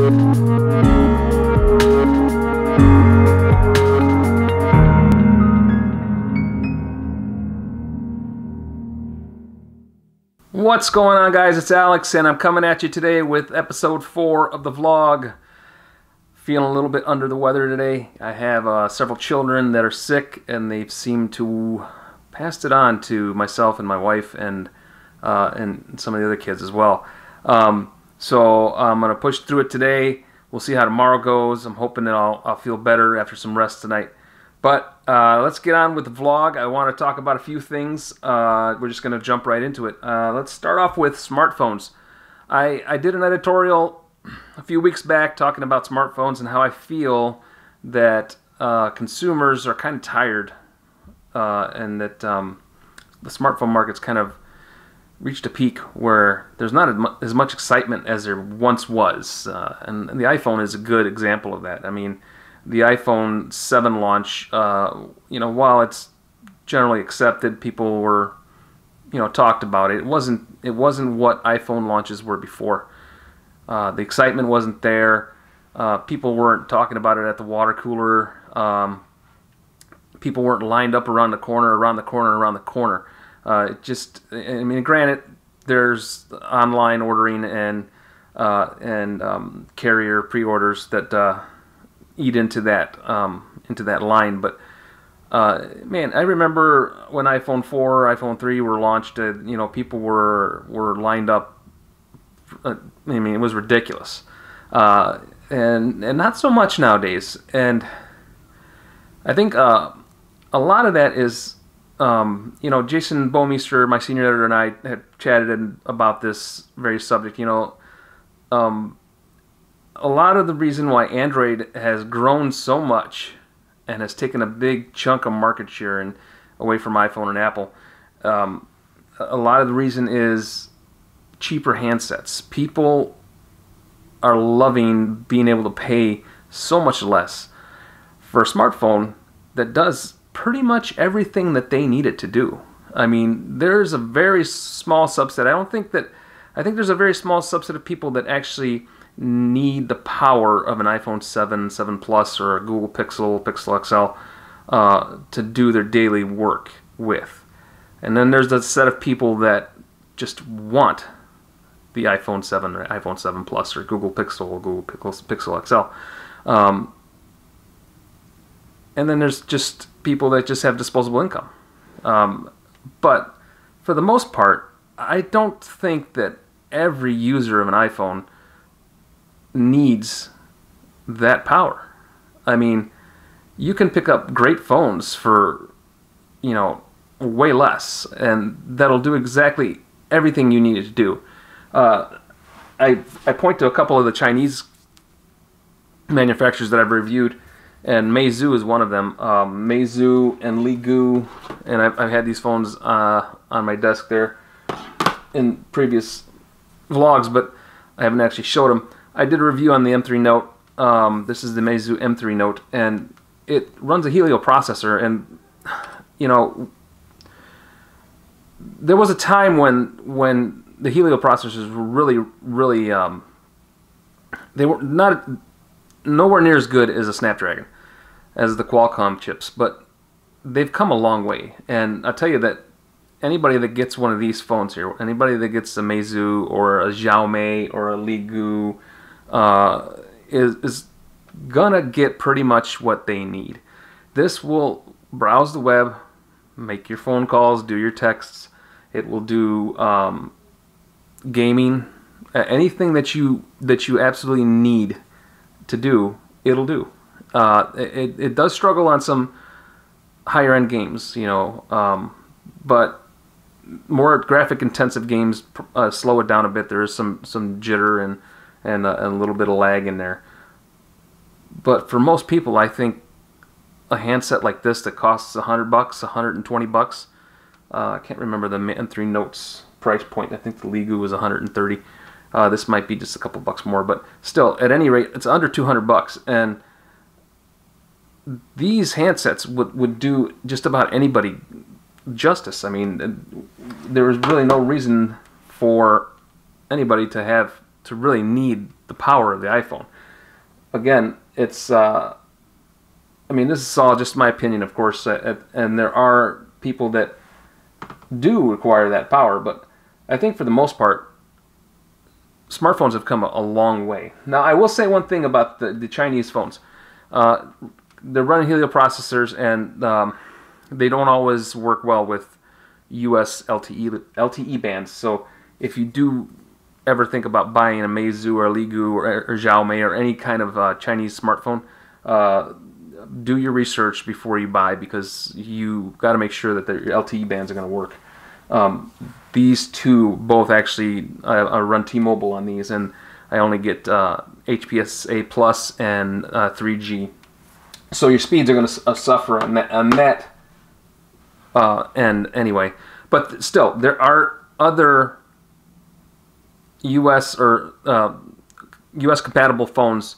What's going on, guys? It's Alex, and I'm coming at you today with episode 4 of the vlog. Feeling a little bit under the weather today. I have several children that are sick, and they've seemed to pass it on to myself and my wife and some of the other kids as well. So I'm going to push through it today. We'll see how tomorrow goes. I'm hoping that I'll feel better after some rest tonight. But let's get on with the vlog. I want to talk about a few things. We're just going to jump right into it. Let's start off with smartphones. I did an editorial a few weeks back talking about smartphones and how I feel that consumers are kind of tired and that the smartphone market's kind of reached a peak where there's not as much excitement as there once was. And the iPhone is a good example of that. I mean, the iPhone 7 launch, while it's generally accepted, people were, talked about it. It wasn't what iPhone launches were before. The excitement wasn't there. People weren't talking about it at the water cooler. People weren't lined up around the corner. Granted, there's online ordering and carrier pre-orders that eat into that line, but man, I remember when iPhone 4, iPhone 3 were launched. People were lined up. It was ridiculous, and not so much nowadays. And I think a lot of that is, Jason Bomeister, my senior editor, and I had chatted about this very subject. A lot of the reason why Android has grown so much and has taken a big chunk of market share and away from iPhone and Apple, a lot of the reason is cheaper handsets. People are loving being able to pay so much less for a smartphone that does pretty much everything that they need it to do. I mean, there's a very small subset. I think there's a very small subset of people that actually need the power of an iPhone 7, 7 Plus, or a Google Pixel, Pixel XL to do their daily work with. And then there's a set of people that just want the iPhone 7 or iPhone 7 Plus or Google Pixel or Google Pixel XL. And then there's just people that just have disposable income. But for the most part, I don't think that every user of an iPhone needs that power. I mean, you can pick up great phones for, way less, and that'll do exactly everything you need it to do. I point to a couple of the Chinese manufacturers that I've reviewed, and Meizu is one of them. Meizu and Ligu, and I've had these phones on my desk there in previous vlogs, but I haven't actually showed them. I did a review on the M3 Note. This is the Meizu M3 Note, and it runs a Helio processor. And there was a time when the Helio processors were really they were nowhere near as good as a Snapdragon, as the Qualcomm chips, but they've come a long way. And I'll tell you that anybody that gets one of these phones here, anybody that gets a Meizu or a Xiaomi or a Ligu, is gonna get pretty much what they need. This will browse the web, make your phone calls, do your texts. It will do gaming, anything that you absolutely need to do, it'll do. It does struggle on some higher end games, but more graphic intensive games slow it down a bit. There is some jitter and a little bit of lag in there. But for most people, I think a handset like this that costs $100, $120. I can't remember the M3 Note's price point. I think the Ligu was $130. This might be just a couple bucks more, but still, at any rate, it's under $200. And these handsets would do just about anybody justice. I mean, there is really no reason for anybody to have to really need the power of the iPhone. Again, it's I mean, this is all just my opinion, of course, and there are people that do require that power, but I think for the most part, smartphones have come a long way. Now, I will say one thing about the Chinese phones. They're running Helio processors, and they don't always work well with US LTE bands. So if you do ever think about buying a Meizu or a Ligu or Xiaomi or any kind of Chinese smartphone, do your research before you buy, because you got to make sure that your LTE bands are going to work. These two both actually, I run T-Mobile on these, and I only get HPSA Plus and 3G. So your speeds are going to suffer on that end anyway. But still, there are other US or US compatible phones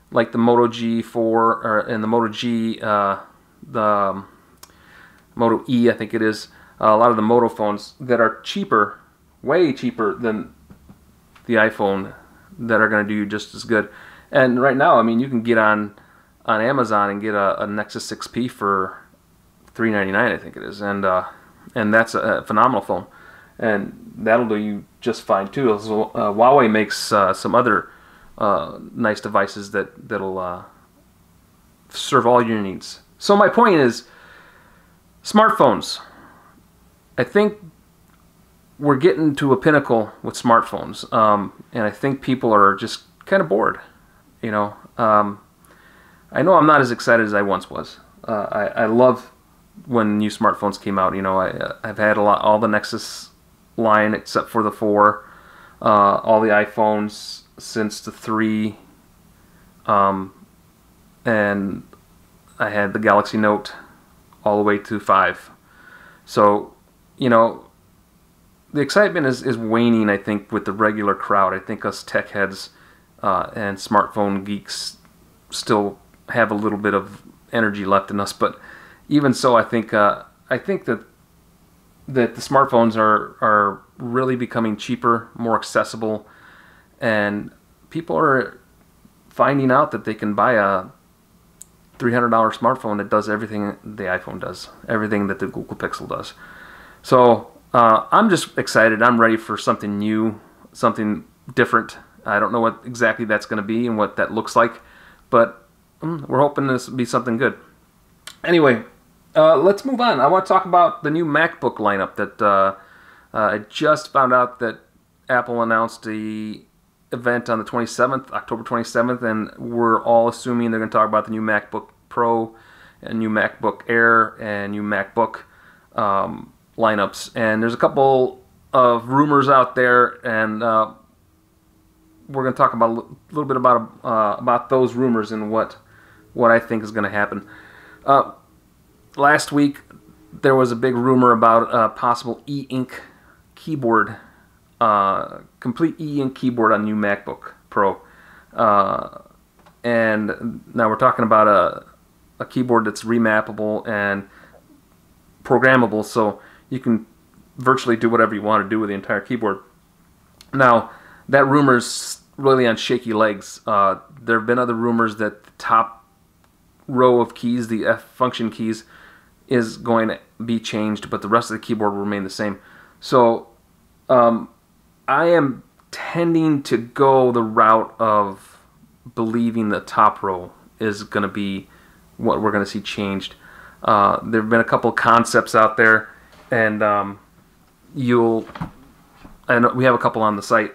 like the Moto G4 and the Moto G, the Moto E, I think it is. A lot of the Moto phones that are cheaper, way cheaper than the iPhone, that are going to do just as good. And right now, I mean, you can get on Amazon and get a Nexus 6P for $399, I think it is, and that's a phenomenal phone, and that'll do you just fine too. So, Huawei makes some other nice devices that'll serve all your needs. So my point is, smartphones. I think we're getting to a pinnacle with smartphones, and I think people are just kind of bored. You know, I know I'm not as excited as I once was. I love when new smartphones came out. You know, I've had all the Nexus line except for the 4, all the iPhones since the 3, and I had the Galaxy Note all the way to 5. So, you know, the excitement is waning, I think, with the regular crowd. I think us tech heads and smartphone geeks still have a little bit of energy left in us, but even so, I think that the smartphones are really becoming cheaper, more accessible, and people are finding out that they can buy a $300 smartphone that does everything the iPhone does, everything that the Google Pixel does. So I'm just excited. I'm ready for something new, something different. I don't know what exactly that's going to be and what that looks like, but we're hoping this will be something good. Anyway, let's move on. I want to talk about the new MacBook lineup that I just found out that Apple announced the event on the 27th, October 27th, and we're all assuming they're going to talk about the new MacBook Pro and new MacBook Air and new MacBook lineups. And there's a couple of rumors out there, and we're going to talk about a little bit about those rumors and what I think is going to happen. Last week, there was a big rumor about a possible e-ink keyboard, complete e-ink keyboard on new MacBook Pro. And now we're talking about a keyboard that's remappable and programmable, so you can virtually do whatever you want to do with the entire keyboard. Now, that rumor's really on shaky legs. There have been other rumors that the top row of keys, the F function keys, is going to be changed, but the rest of the keyboard will remain the same. So I am tending to go the route of believing the top row is going to be what we're going to see changed. There have been a couple of concepts out there, and I know we have a couple on the site.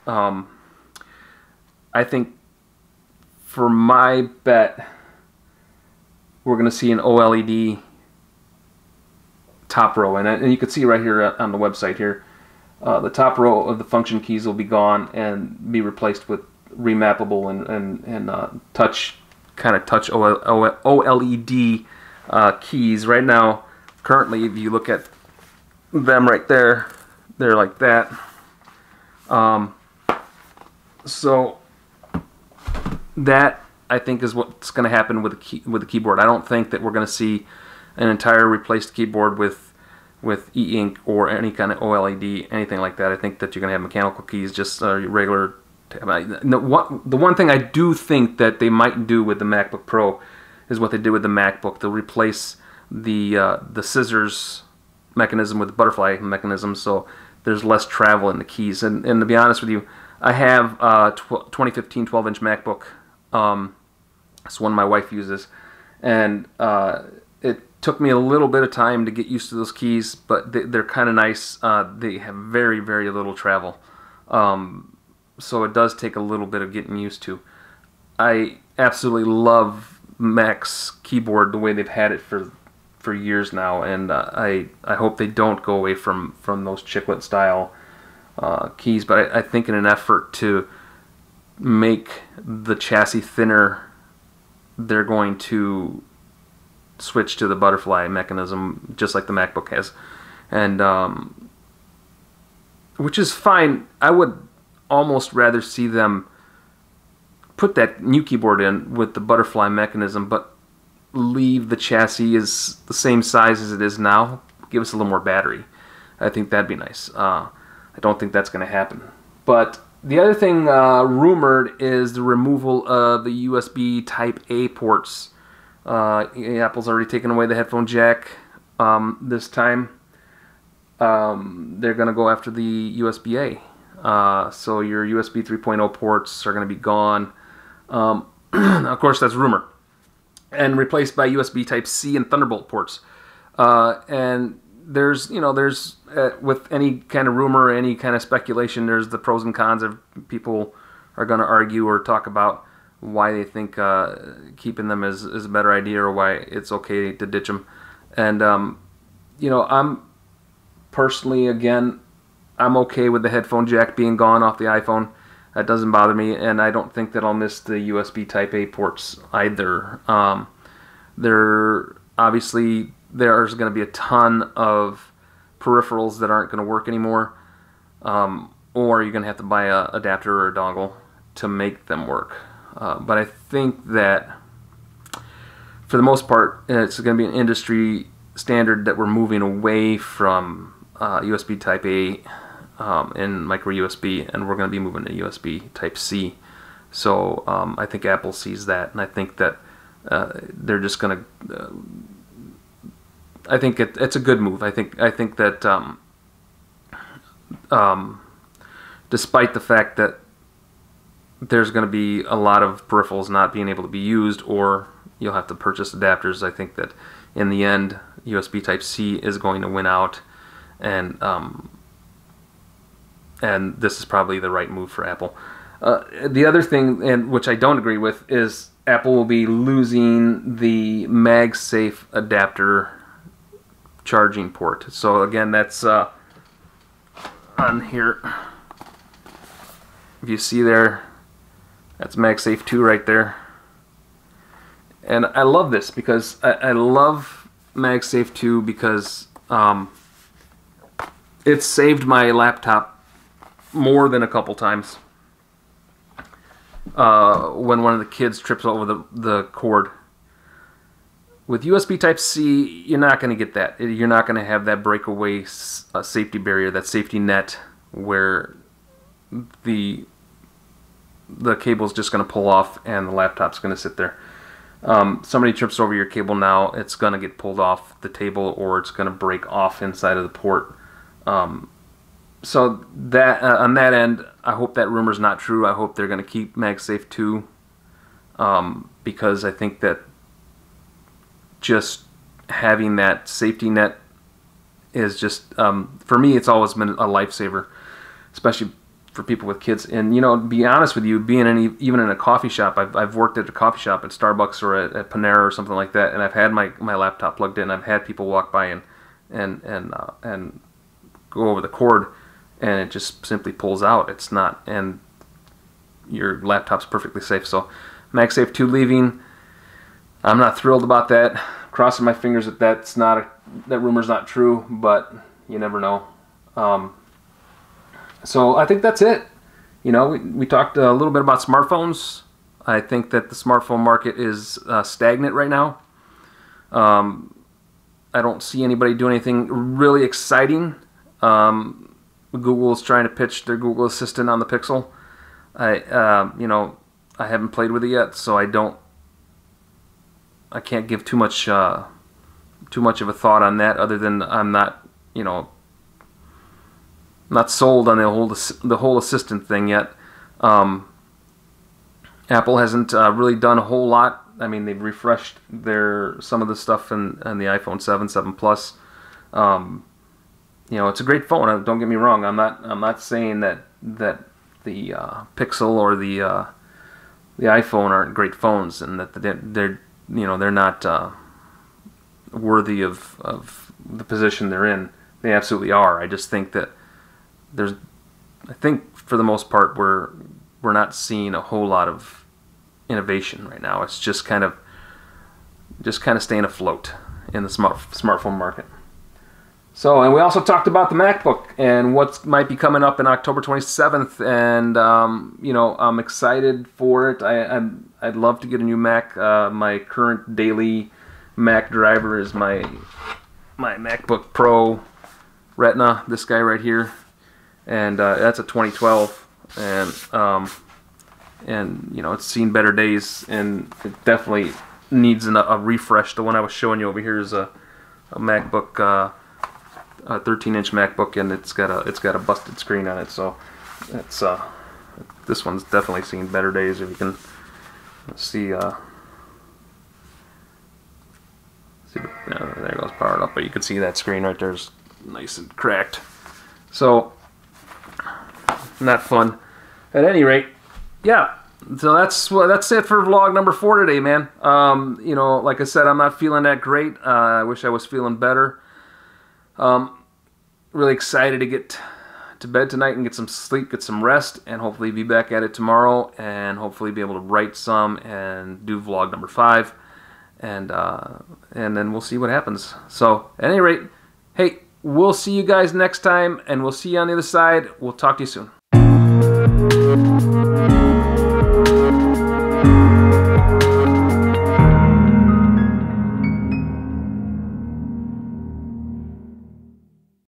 I think for my bet, we're going to see an OLED top row, and you can see right here on the website here, the top row of the function keys will be gone and be replaced with remappable and touch OLED keys. Right now, currently, if you look at them right there, they're like that. So that, I think, is what's going to happen with the keyboard. I don't think that we're going to see an entire replaced keyboard with e-ink or any kind of OLED, anything like that. I think that you're going to have mechanical keys, just regular The one thing I do think that they might do with the MacBook Pro is what they did with the MacBook. They'll replace the scissors mechanism with the butterfly mechanism, so there's less travel in the keys. And to be honest with you, I have a 2015 12-inch MacBook. It's one my wife uses, and it took me a little bit of time to get used to those keys, but they're kind of nice. They have very, very little travel, so it does take a little bit of getting used to. I absolutely love Mac's keyboard the way they've had it for years now, and I hope they don't go away from those chiclet style keys. But I think in an effort to make the chassis thinner, they're going to switch to the butterfly mechanism, just like the MacBook has, and which is fine. I would almost rather see them put that new keyboard in with the butterfly mechanism, but leave the chassis as the same size as it is now. Give us a little more battery. I think that'd be nice. I don't think that's going to happen. But the other thing rumored is the removal of the USB Type A ports. Apple's already taken away the headphone jack this time. They're going to go after the USB-A. So your USB 3.0 ports are going to be gone. Of course, that's rumor. And replaced by USB Type-C and Thunderbolt ports. And there's with any kind of rumor, any kind of speculation, there's the pros and cons of people are going to argue or talk about why they think keeping them is a better idea, or why it's okay to ditch them. And I'm personally, again, I'm okay with the headphone jack being gone off the iPhone. That doesn't bother me, and I don't think that I'll miss the USB Type A ports either. Obviously there's going to be a ton of peripherals that aren't going to work anymore, or you're going to have to buy a adapter or a dongle to make them work. But I think that for the most part, it's going to be an industry standard that we're moving away from USB Type A and micro USB, and we're going to be moving to USB Type-C. So I think Apple sees that, and I think that they're just going to. I think it's a good move. I think that despite the fact that there's going to be a lot of peripherals not being able to be used, or you'll have to purchase adapters, I think that in the end USB Type-C is going to win out, and this is probably the right move for Apple. The other thing, and which I don't agree with, is Apple will be losing the MagSafe adapter charging port. So again, that's on here. If you see there, that's MagSafe 2 right there. And I love this because I love MagSafe 2 because it saved my laptop more than a couple times. When one of the kids trips over the cord. With USB Type-C, you're not going to get that. You're not going to have that breakaway safety barrier, that safety net, where the cable's just going to pull off and the laptop's going to sit there. Somebody trips over your cable now, it's going to get pulled off the table, or it's going to break off inside of the port. So that on that end, I hope that rumor's not true. I hope they're going to keep MagSafe 2, because I think that just having that safety net is just, for me, it's always been a lifesaver, especially for people with kids. And to be honest with you, being even in a coffee shop, I've worked at a coffee shop at Starbucks or at Panera or something like that, and I've had my laptop plugged in. I've had people walk by and go over the cord, and it just simply pulls out. It's not, and your laptop's perfectly safe. So MagSafe 2 leaving, I'm not thrilled about that. Crossing my fingers that that rumor's not true, but you never know. So I think that's it. We talked a little bit about smartphones. I think that the smartphone market is stagnant right now. I don't see anybody doing anything really exciting. Google's trying to pitch their Google Assistant on the Pixel. You know, I haven't played with it yet, so I can't give too much of a thought on that, other than I'm not, you know, not sold on the whole assistant thing yet. Apple hasn't really done a whole lot. I mean, they've refreshed some of the stuff in the iPhone 7, 7 Plus. You know, it's a great phone. Don't get me wrong. I'm not saying that the Pixel or the iPhone aren't great phones, and that they're you know, they're not worthy of the position they're in. They absolutely are. I just think that I think for the most part we're not seeing a whole lot of innovation right now. It's just kind of staying afloat in the smartphone market. So, and we also talked about the MacBook and what might be coming up in October 27th, and you know, I'm excited for it. I'd love to get a new Mac. My current daily Mac driver is my MacBook Pro Retina, this guy right here, and that's a 2012, and you know, it's seen better days, and it definitely needs a refresh. The one I was showing you over here is a MacBook, a 13-inch MacBook, and it's got a busted screen on it. So it's this one's definitely seen better days. If you can see, there it goes, powered up, but you can see that screen right there is nice and cracked. So not fun. At any rate, yeah. So that's it for vlog number 4 today, man. You know, like I said, I'm not feeling that great. I wish I was feeling better. Really excited to get to bed tonight and get some sleep, get some rest, and hopefully be back at it tomorrow, and hopefully be able to write some and do vlog number 5, and then we'll see what happens. So at any rate, hey, we'll see you guys next time, and we'll see you on the other side. We'll talk to you soon.